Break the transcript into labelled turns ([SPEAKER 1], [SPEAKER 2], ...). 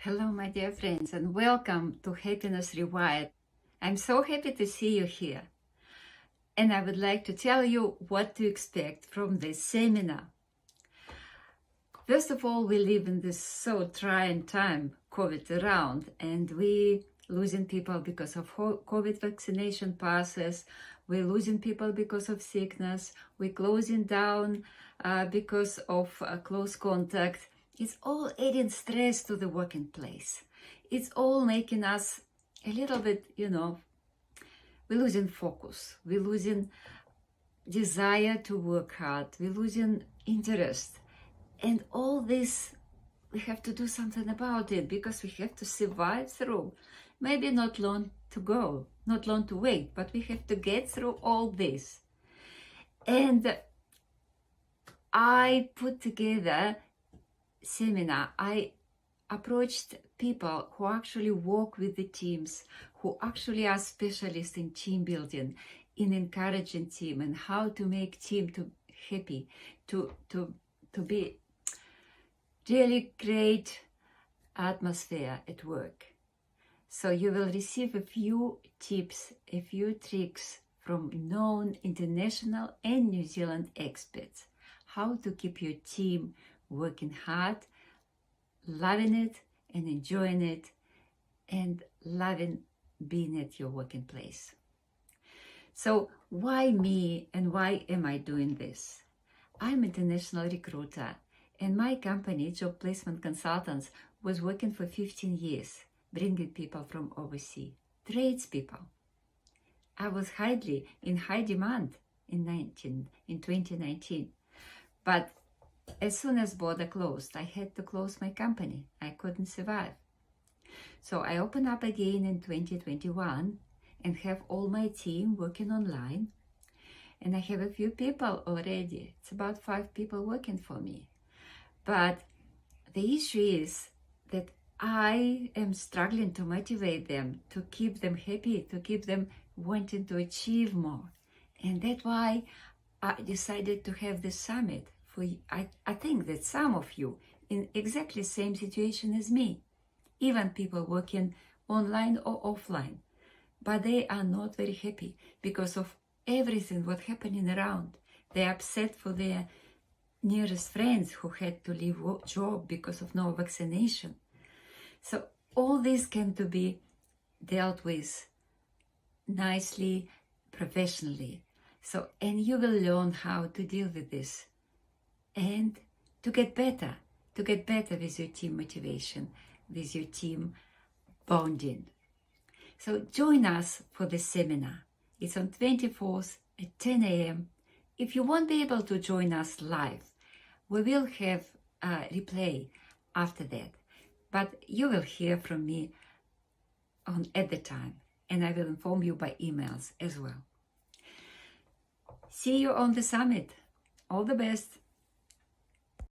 [SPEAKER 1] Hello, my dear friends, and welcome to Happiness Rewired. I'm so happy to see you here. And I would like to tell you what to expect from this seminar. First of all, we live in this so trying time, COVID around, and we losing people because of COVID vaccination passes. We're losing people because of sickness. We're closing down because of close contact. It's all adding stress to the working place. It's all making us a little bit, we're losing focus. We're losing desire to work hard. We're losing interest. And all this, we have to do something about it because we have to survive through. Maybe not long to go, not long to wait, but we have to get through all this. And I put together seminar. I approached people who actually work with the teams, who actually are specialists in team building, in encouraging team, and how to make team to happy, to be really great atmosphere at work. So you will receive a few tips, a few tricks from known international and New Zealand experts, how to keep your team working hard, loving it and enjoying it, and loving being at your working place. So why me and why am I doing this? I'm an international recruiter, and my company, Job Placement Consultants, was working for 15 years, bringing people from overseas, tradespeople. I was in high demand in 2019, but as soon as border closed, I had to close my company. I couldn't survive. So I opened up again in 2021 and have all my team working online. And I have a few people already. It's about 5 people working for me. But the issue is that I am struggling to motivate them, to keep them happy, to keep them wanting to achieve more. And that's why I decided to have this summit. I think that some of you in exactly the same situation as me, even people working online or offline, but they are not very happy because of everything what's happening around. They're upset for their nearest friends who had to leave job because of no vaccination. So all this can to be dealt with nicely, professionally. So, and you will learn how to deal with this and to get better with your team motivation, with your team bonding. So join us for the seminar. It's on 24th at 10 a.m. If you won't be able to join us live, we will have a replay after that. But you will hear from me at the time, and I will inform you by emails as well. See you on the summit. All the best.